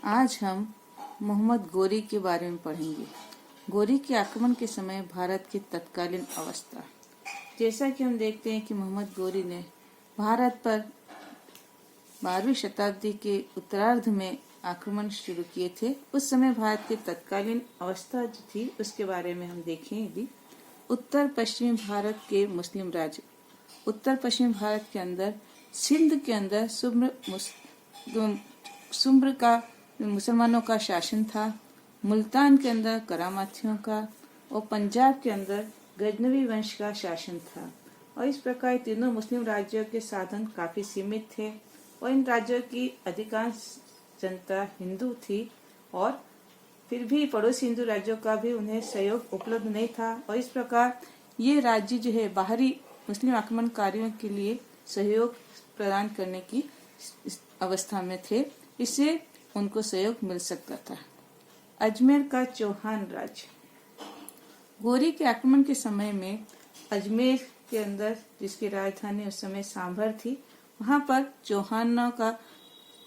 आज हम मोहम्मद गोरी के बारे में पढ़ेंगे। गोरी के आक्रमण के समय भारत की तत्कालीन अवस्था। जैसा कि हम देखते हैं कि मोहम्मद गोरी ने भारत पर 12वीं शताब्दी के उत्तरार्ध में आक्रमण शुरू किए थे। उस समय भारत की तत्कालीन अवस्था जो थी उसके बारे में हम देखें यदि उत्तर पश्चिमी भारत के मुस्लिम राज्य, उत्तर पश्चिमी भारत के अंदर सिंध के अंदर सुम्र का मुसलमानों का शासन था, मुल्तान के अंदर करामाथियों का और पंजाब के अंदर गजनवी वंश का शासन था। और इस प्रकार तीनों मुस्लिम राज्यों के साधन काफी सीमित थे और इन राज्यों की अधिकांश जनता हिंदू थी और फिर भी पड़ोसी हिंदू राज्यों का भी उन्हें सहयोग उपलब्ध नहीं था। और इस प्रकार ये राज्य जो है बाहरी मुस्लिम आक्रमणकारियों के लिए सहयोग प्रदान करने की अवस्था में थे, इससे उनको सहयोग मिल सकता था। अजमेर का चौहान राज्य। गोरी के आक्रमण के समय में अजमेर के अंदर, जिसकी राजधानी उस समय सांभर थी, वहां पर चौहानों का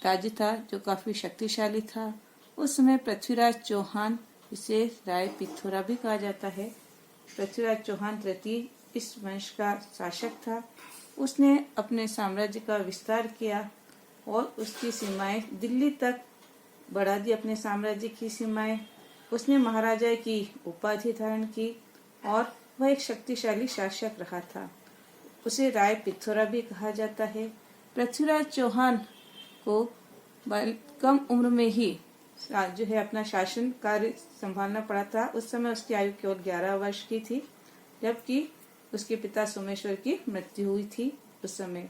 राज्य था जो काफी शक्तिशाली था। उस समय पृथ्वीराज चौहान, इसे राय पिथौरा भी कहा जाता है, पृथ्वीराज चौहान तृतीय इस वंश का शासक था। उसने अपने साम्राज्य का विस्तार किया और उसकी सीमाएं दिल्ली तक बढ़ा दी, अपने साम्राज्य की सीमाएं। उसने महाराजा की उपाधि धारण की और वह एक शक्तिशाली शासक रहा था। उसे राय पिथौरा भी कहा जाता है। पृथ्वीराज चौहान को कम उम्र में ही जो है अपना शासन कार्य संभालना पड़ा था। उस समय उसकी आयु केवल 11 वर्ष की थी, जबकि उसके पिता सोमेश्वर की मृत्यु हुई थी उस समय।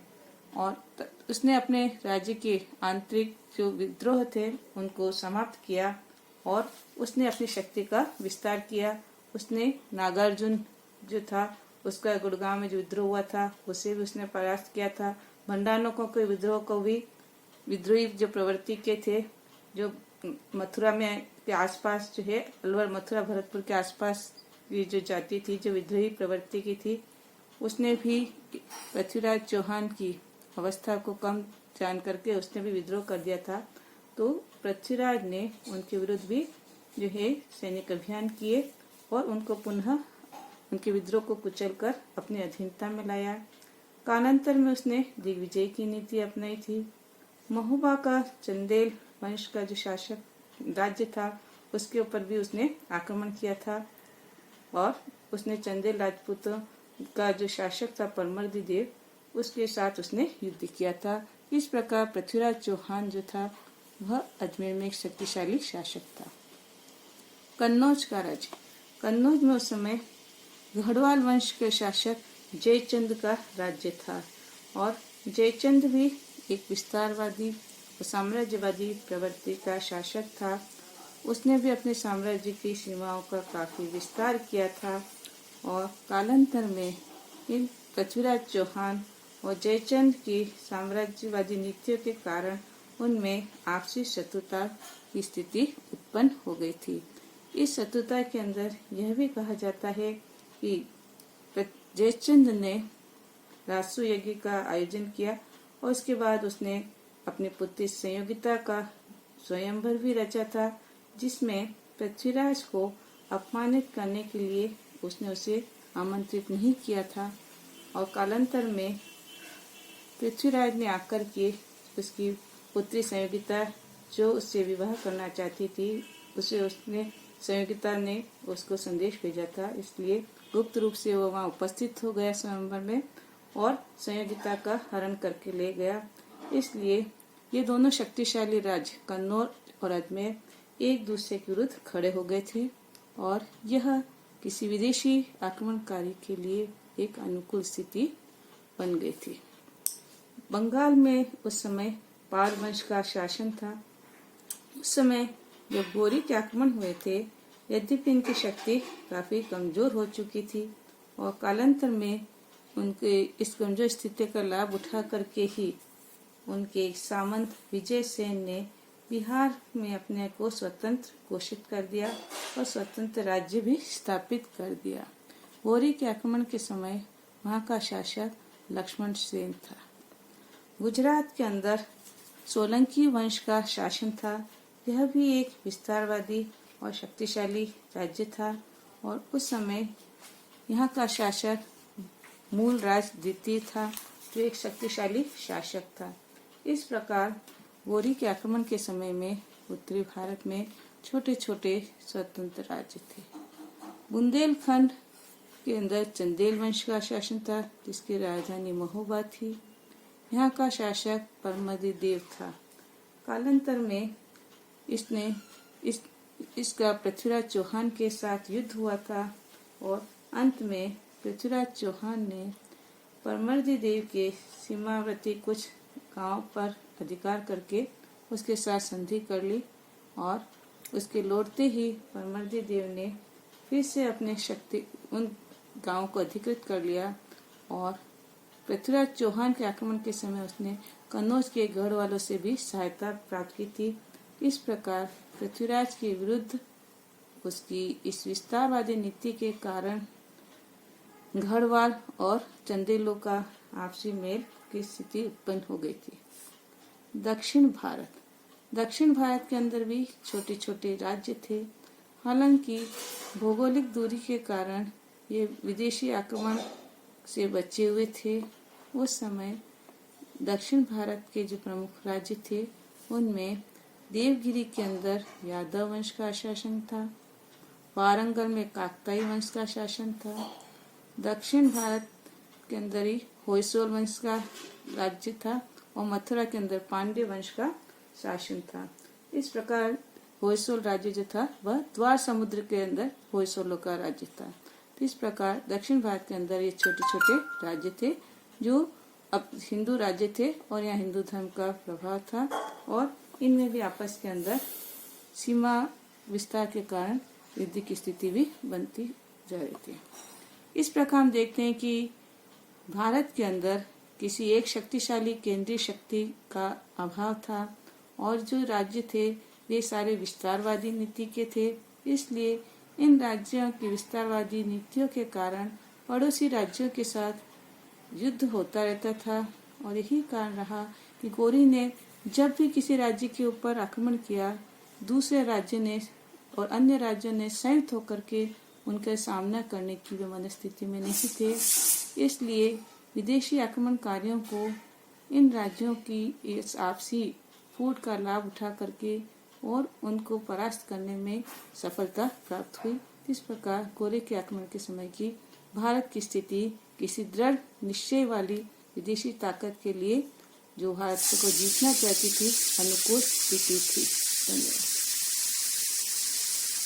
और उसने अपने राज्य के आंतरिक जो विद्रोह थे उनको समाप्त किया और उसने अपनी शक्ति का विस्तार किया। उसने नागार्जुन जो था उसका गुड़गांव में जो विद्रोह हुआ था उसे भी उसने परास्त किया था। भंडारकों के विद्रोह को भी, विद्रोही जो प्रवृत्ति के थे, जो मथुरा में के आसपास जो है अलवर, मथुरा, भरतपुर के आसपास ये जो जाति थी जो विद्रोही प्रवृत्ति की थी, उसने भी पृथ्वीराज चौहान की अवस्था को कम जान करके उसने भी विद्रोह कर दिया था। तो पृथ्वीराज ने उनके विरुद्ध भी जो है सैनिक अभियान किए और उनको पुनः उनके विद्रोह को कुचलकर अपनी अधीनता में लाया। कालांतर में उसने दिग्विजय की नीति अपनाई थी। महोबा का चंदेल वंश का जो शासक राज्य था उसके ऊपर भी उसने आक्रमण किया था और उसने चंदेल राजपूतों का जो शासक था परमर्दी देव, उसके साथ उसने युद्ध किया था। इस प्रकार पृथ्वीराज चौहान जो था वह अजमेर में एक शक्तिशाली शासक था। कन्नौज का राज्य। कन्नौज में उस समय गढ़वाल वंश के शासक जयचंद का राज्य था और जयचंद भी एक विस्तारवादी और साम्राज्यवादी प्रवृत्ति का शासक था। उसने भी अपने साम्राज्य की सीमाओं का काफी विस्तार किया था और कालांतर में इन पृथ्वीराज चौहान और जयचंद की साम्राज्यवादी नीतियों के कारण उनमें आपसी शत्रुता की स्थिति उत्पन्न हो गई थी। इस शत्रुता के अंदर यह भी कहा जाता है कि जयचंद ने राजसूय यज्ञ का आयोजन किया और उसके बाद उसने अपनी पुत्री संयोगिता का स्वयंवर भी रचा था, जिसमें पृथ्वीराज को अपमानित करने के लिए उसने उसे आमंत्रित नहीं किया था। और कालांतर में पृथ्वीराज ने आकर के उसकी पुत्री संयोगिता जो उससे विवाह करना चाहती थी, उसे उसने संयोगिता ने उसको संदेश भेजा था, इसलिए गुप्त रूप से वो वहाँ उपस्थित हो गया स्वयंवर में और संयोगिता का हरण करके ले गया। इसलिए ये दोनों शक्तिशाली राज्य कन्नौज और अजमेर एक दूसरे के विरुद्ध खड़े हो गए थे और यह किसी विदेशी आक्रमणकारी के लिए एक अनुकूल स्थिति बन गई थी। बंगाल में उस समय पाल वंश का शासन था। उस समय जब गोरी के आक्रमण हुए थे, यद्यपि इनकी शक्ति काफी कमजोर हो चुकी थी और कालांतर में उनके इस कमजोर स्थिति का लाभ उठा करके ही उनके सामंत विजय सेन ने बिहार में अपने को स्वतंत्र घोषित कर दिया और स्वतंत्र राज्य भी स्थापित कर दिया। गोरी के आक्रमण के समय वहाँ का शासक लक्ष्मण सेन था। गुजरात के अंदर सोलंकी वंश का शासन था। यह भी एक विस्तारवादी और शक्तिशाली राज्य था और उस समय यहाँ का शासक मूलराज द्वितीय था, जो एक शक्तिशाली शासक था। इस प्रकार गौरी के आक्रमण के समय में उत्तरी भारत में छोटे छोटे स्वतंत्र राज्य थे। बुंदेलखंड के अंदर चंदेल वंश का शासन था, जिसकी राजधानी महोबा थी। यहाँ का शासक परमदि देव था। कालांतर में इसका पृथ्वीराज चौहान के साथ युद्ध हुआ था और अंत में पृथ्वीराज चौहान ने परमदि देव के सीमावर्ती कुछ गांव पर अधिकार करके उसके साथ संधि कर ली और उसके लौटते ही परमदि देव ने फिर से अपने उन गांव को अधिकृत कर लिया और पृथ्वीराज चौहान के आक्रमण के समय उसने कन्नौज के गढ़ वालों से भी सहायता प्राप्त की थी। इस प्रकार पृथ्वीराज के विरुद्ध उसकी इस विस्तारवादी नीति के कारण गढ़वाल और चंदेलों का आपसी मेल की स्थिति उत्पन्न हो गई थी। दक्षिण भारत के अंदर भी छोटे छोटे राज्य थे। हालांकि भौगोलिक दूरी के कारण ये विदेशी आक्रमण से बचे हुए थे। उस समय दक्षिण भारत के जो प्रमुख राज्य थे उनमें देवगिरी के अंदर यादव वंश का शासन था, वारंगल में काकताई वंश का शासन था, दक्षिण भारत के अंदर ही होयसोल वंश का राज्य था और मथुरा के अंदर पांड्य वंश का शासन था। इस प्रकार होयसोल राज्य जो था वह द्वार समुद्र के अंदर होयसोलों का राज्य था। तो इस प्रकार दक्षिण भारत के अंदर ये छोटे छोटे राज्य थे जो अब हिंदू राज्य थे और यहाँ हिंदू धर्म का प्रभाव था और इनमें भी आपस के अंदर सीमा विस्तार के कारण युद्ध की स्थिति भी बनती जा रही थी। इस प्रकार हम देखते हैं कि भारत के अंदर किसी एक शक्तिशाली केंद्रीय शक्ति का अभाव था और जो राज्य थे वे सारे विस्तारवादी नीति के थे। इसलिए इन राज्यों की विस्तारवादी नीतियों के कारण पड़ोसी राज्यों के साथ युद्ध होता रहता था और यही कारण रहा कि गौरी ने जब भी किसी राज्य के ऊपर आक्रमण किया, दूसरे राज्य ने और अन्य राज्यों ने संयुक्त होकर के उनका सामना करने की वे मनस्थिति में नहीं थे। इसलिए विदेशी आक्रमणकारियों को इन राज्यों की इस आपसी फूट का लाभ उठा करके और उनको परास्त करने में सफलता प्राप्त हुई। इस प्रकार गौरी के आक्रमण के समय की भारत की स्थिति किसी दृढ़ निश्चय वाली विदेशी ताकत के लिए जो भारत को जीतना चाहती थी अनुकूल स्थिति थी। धन्यवाद।